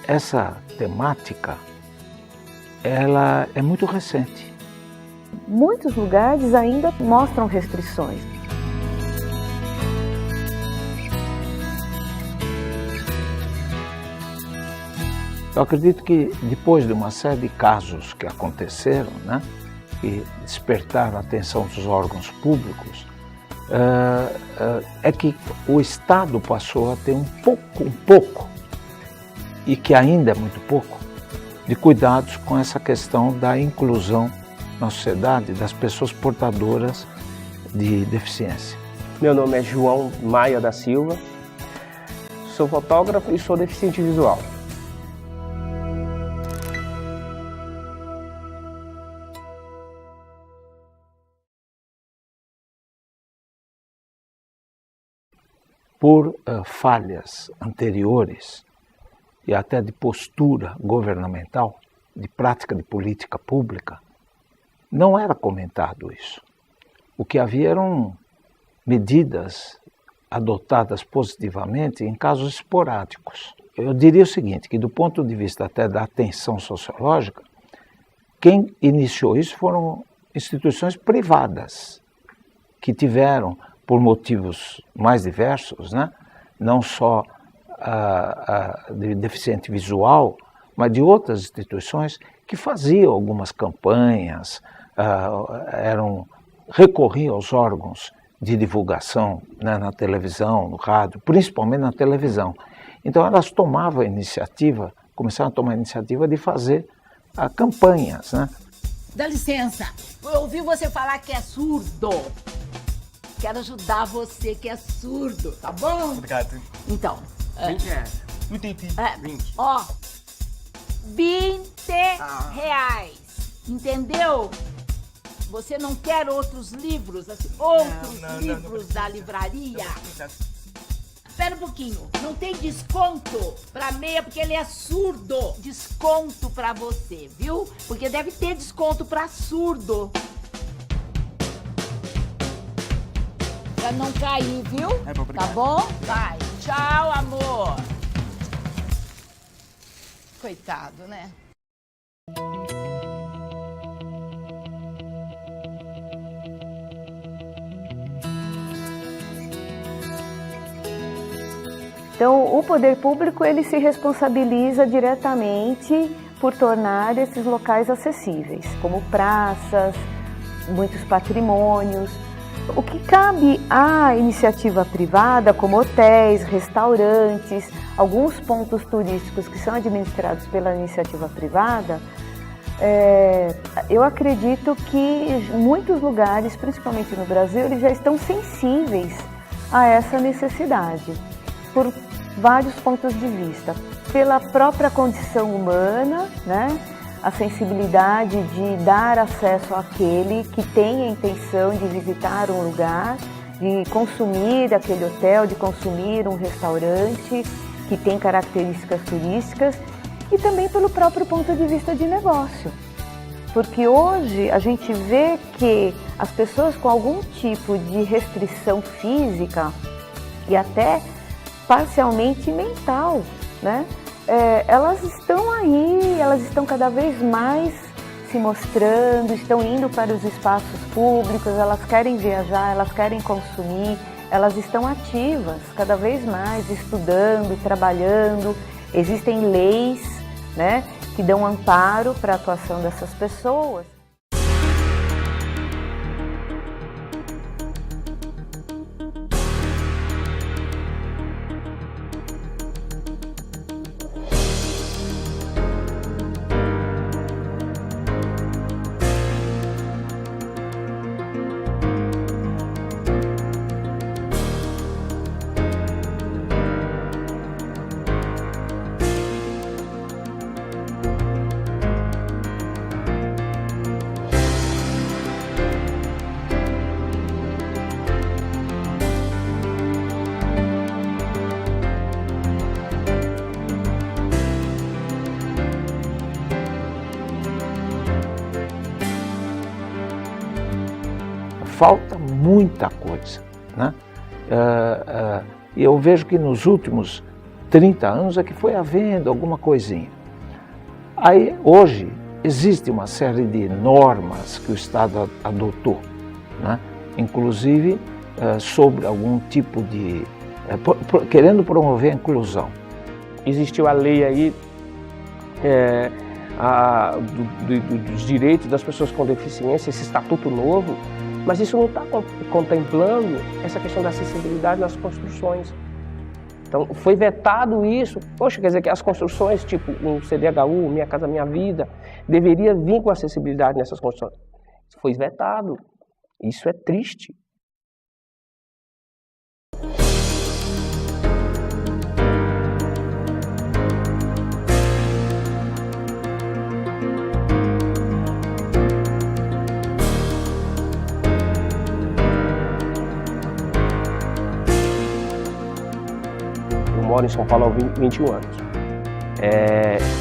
essa temática, ela é muito recente. Muitos lugares ainda mostram restrições. Eu acredito que depois de uma série de casos que aconteceram, né, que despertaram a atenção dos órgãos públicos, é que o Estado passou a ter um pouco, e que ainda é muito pouco, de cuidados com essa questão da inclusão na sociedade das pessoas portadoras de deficiência. Meu nome é João Maia da Silva, sou fotógrafo e sou deficiente visual. Por falhas anteriores e até de postura governamental, de prática de política pública, não era comentado isso. O que havia eram medidas adotadas positivamente em casos esporádicos. Eu diria o seguinte, que do ponto de vista até da atenção sociológica, quem iniciou isso foram instituições privadas, que tiveram, por motivos mais diversos, né, não só de deficiente visual, mas de outras instituições que faziam algumas campanhas, recorriam aos órgãos de divulgação, né, na televisão, no rádio, principalmente na televisão. Então elas tomavam a iniciativa, começaram a tomar a iniciativa de fazer campanhas, né? Dá licença, eu ouvi você falar que é surdo. Quero ajudar você que é surdo, tá bom? Obrigado. Então. 20 reais. 20. Ó, 20 reais. Entendeu? Você não quer outros livros, assim, livros da livraria? Espera um pouquinho, não tem desconto pra Meia porque ele é surdo. Desconto pra você, viu? Porque deve ter desconto pra surdo. Pra não cair, viu? Tá bom? Vai. Tchau, amor. Coitado, né? Então, o poder público ele se responsabiliza diretamente por tornar esses locais acessíveis, como praças, muitos patrimônios. O que cabe à iniciativa privada, como hotéis, restaurantes, alguns pontos turísticos que são administrados pela iniciativa privada, eu acredito que muitos lugares, principalmente no Brasil, eles já estão sensíveis a essa necessidade, por vários pontos de vista. Pela própria condição humana, né? A sensibilidade de dar acesso àquele que tem a intenção de visitar um lugar, de consumir aquele hotel, de consumir um restaurante que tem características turísticas, e também pelo próprio ponto de vista de negócio. Porque hoje a gente vê que as pessoas com algum tipo de restrição física e até parcialmente mental, né? Elas estão aí, elas estão cada vez mais se mostrando, estão indo para os espaços públicos, elas querem viajar, elas querem consumir, elas estão ativas cada vez mais, estudando, trabalhando. Existem leis, né, que dão amparo para a atuação dessas pessoas. Falta muita coisa, né? E eu vejo que nos últimos 30 anos é que foi havendo alguma coisinha. Aí, hoje, existe uma série de normas que o Estado adotou, né? Inclusive sobre algum tipo de... querendo promover a inclusão. Existiu a lei aí dos direitos das pessoas com deficiência, esse estatuto novo, mas isso não está contemplando essa questão da acessibilidade nas construções. Então, foi vetado isso. Poxa, quer dizer que as construções, tipo um CDHU, Minha Casa Minha Vida, deveria vir com acessibilidade nessas construções. Foi vetado. Isso é triste. Moro em São Paulo há 21 anos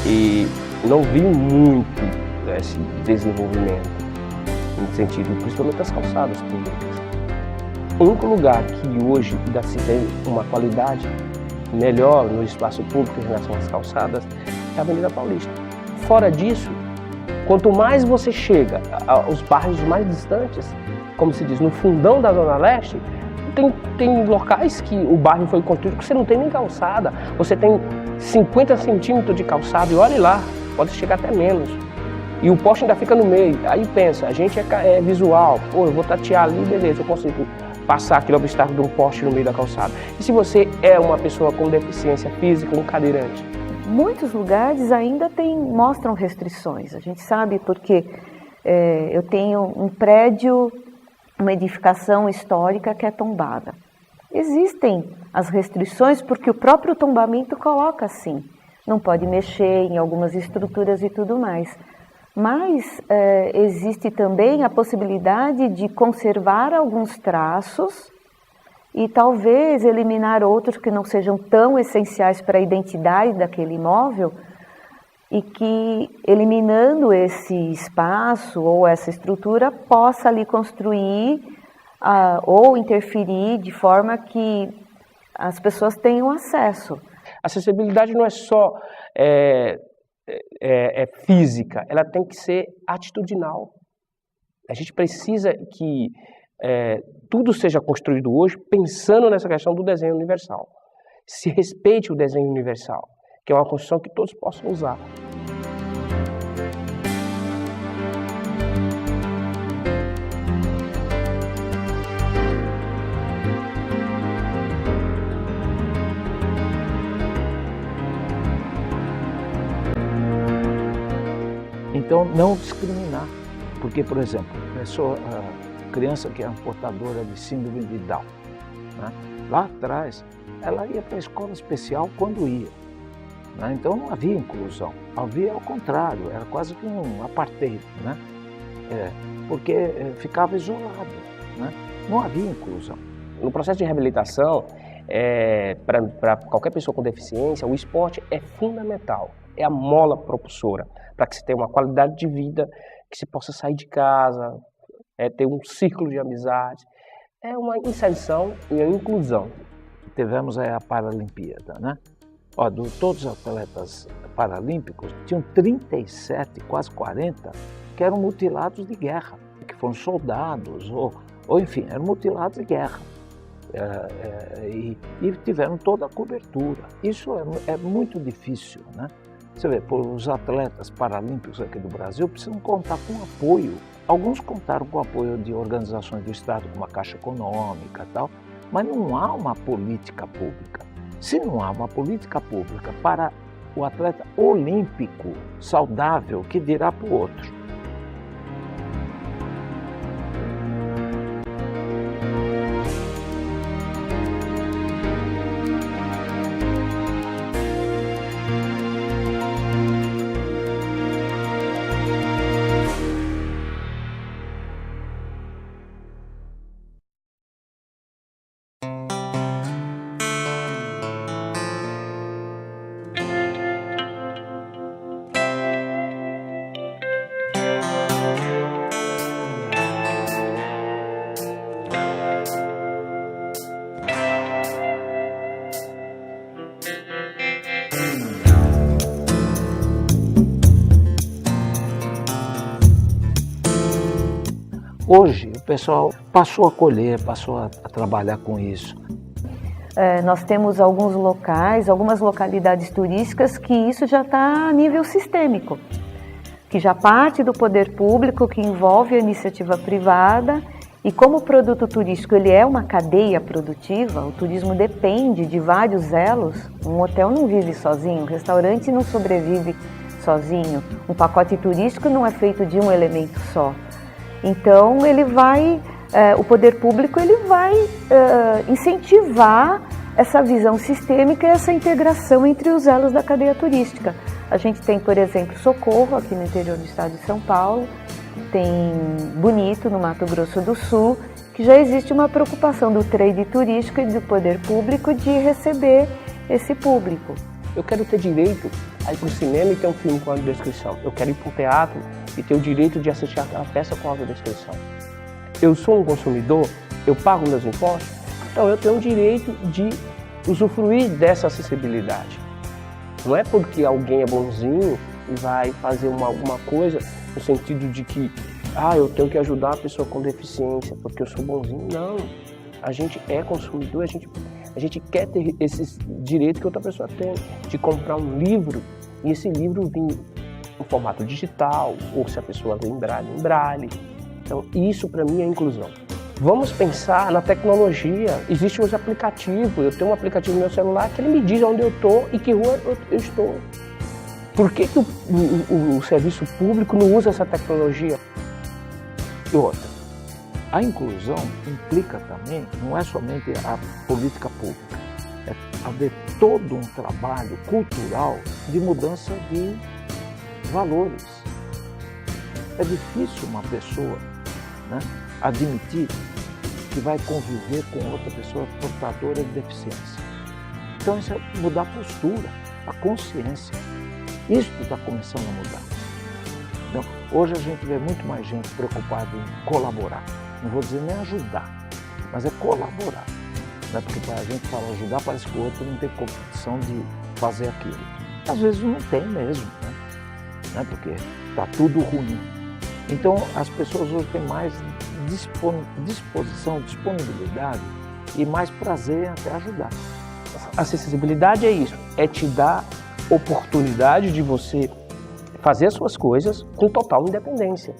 e não vi muito esse desenvolvimento no sentido, principalmente das calçadas públicas. O único lugar que hoje ainda se tem uma qualidade melhor no espaço público em relação às calçadas é a Avenida Paulista. Fora disso, quanto mais você chega aos bairros mais distantes, como se diz, no fundão da Zona Leste, tem locais que o bairro foi construído que você não tem nem calçada. Você tem 50 centímetros de calçada e olhe lá, pode chegar até menos. E o poste ainda fica no meio. Aí pensa, a gente é visual. Pô, eu vou tatear ali, beleza, eu consigo passar aquele obstáculo de um poste no meio da calçada. E se você é uma pessoa com deficiência física, um cadeirante? Muitos lugares ainda mostram restrições. A gente sabe porque eu tenho um prédio, uma edificação histórica que é tombada. Existem as restrições porque o próprio tombamento coloca assim. Não pode mexer em algumas estruturas e tudo mais. Mas existe também a possibilidade de conservar alguns traços e talvez eliminar outros que não sejam tão essenciais para a identidade daquele imóvel e que, eliminando esse espaço ou essa estrutura, possa ali construir ou interferir de forma que as pessoas tenham acesso. A acessibilidade não é só física, ela tem que ser atitudinal. A gente precisa que tudo seja construído hoje pensando nessa questão do desenho universal. Se respeite o desenho universal, que é uma construção que todos possam usar. Então, não discriminar. Porque, por exemplo, criança que é uma portadora de síndrome de Down, né? Lá atrás, ela ia para a escola especial quando ia. Né? Então, não havia inclusão. Havia ao contrário, era quase que um apartheid, né? Porque ficava isolado. Né? Não havia inclusão. No processo de reabilitação, para qualquer pessoa com deficiência, o esporte é fundamental. É a mola propulsora para que se tenha uma qualidade de vida, que se possa sair de casa, ter um círculo de amizade. É uma inserção e uma inclusão. Tivemos aí a Paralimpíada, né? Todos os atletas paralímpicos, tinham 37, quase 40, que eram mutilados de guerra, que foram soldados, ou enfim, eram mutilados de guerra. E tiveram toda a cobertura. Isso é muito difícil, né? Você vê, os atletas paralímpicos aqui do Brasil precisam contar com apoio. Alguns contaram com o apoio de organizações do Estado, como a Caixa Econômica e tal, mas não há uma política pública. Se não há uma política pública para o atleta olímpico saudável, que dirá para o outro? Hoje o pessoal passou a colher, passou a trabalhar com isso. Nós temos alguns locais, algumas localidades turísticas que isso já está a nível sistêmico, que já parte do poder público, que envolve a iniciativa privada. E como o produto turístico ele é uma cadeia produtiva, o turismo depende de vários elos. Um hotel não vive sozinho, um restaurante não sobrevive sozinho, um pacote turístico não é feito de um elemento só. Então o poder público ele vai incentivar essa visão sistêmica e essa integração entre os elos da cadeia turística. A gente tem, por exemplo, Socorro, aqui no interior do estado de São Paulo, tem Bonito, no Mato Grosso do Sul, que já existe uma preocupação do trade turístico e do poder público de receber esse público. Eu quero ter direito a ir para o cinema e ter um filme com audiodescrição. Eu quero ir para o teatro e ter o direito de assistir aquela peça com audiodescrição. Eu sou um consumidor, eu pago meus impostos, então eu tenho o direito de usufruir dessa acessibilidade. Não é porque alguém é bonzinho e vai fazer alguma coisa no sentido de que eu tenho que ajudar a pessoa com deficiência porque eu sou bonzinho. Não, a gente é consumidor, a gente quer ter esse direito que outra pessoa tem, de comprar um livro e esse livro vir em formato digital, ou se a pessoa lê em braille. Então isso para mim é inclusão. Vamos pensar na tecnologia. Existem os aplicativos, eu tenho um aplicativo no meu celular que ele me diz onde eu estou e que rua eu estou. Por que o serviço público não usa essa tecnologia? E outra, a inclusão implica também, não é somente a política pública, é haver todo um trabalho cultural de mudança de valores. É difícil uma pessoa, né, admitir que vai conviver com outra pessoa portadora de deficiência. Então isso é mudar a postura, a consciência. Isso está começando a mudar. Então, hoje a gente vê muito mais gente preocupada em colaborar. Não vou dizer nem ajudar, mas é colaborar. Né? Porque para a gente falar ajudar, parece que o outro não tem condição de fazer aquilo. Às vezes não tem mesmo, né? Porque está tudo ruim. Então as pessoas hoje têm mais disposição, disponibilidade e mais prazer em até ajudar. A acessibilidade é isso, é te dar oportunidade de você fazer as suas coisas com total independência.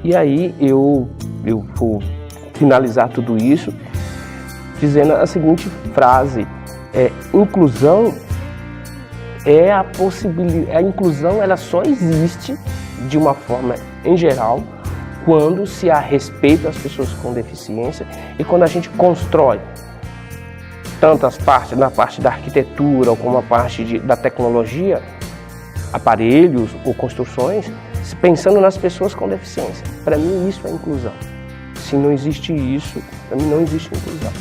E aí eu vou finalizar tudo isso dizendo a seguinte frase: inclusão é a possibilidade. A inclusão ela só existe de uma forma em geral quando se há respeito às pessoas com deficiência e quando a gente constrói tantas partes, na parte da arquitetura ou como a parte da tecnologia, aparelhos ou construções, pensando nas pessoas com deficiência. Para mim isso é inclusão. Se não existe isso, para mim não existe inclusão.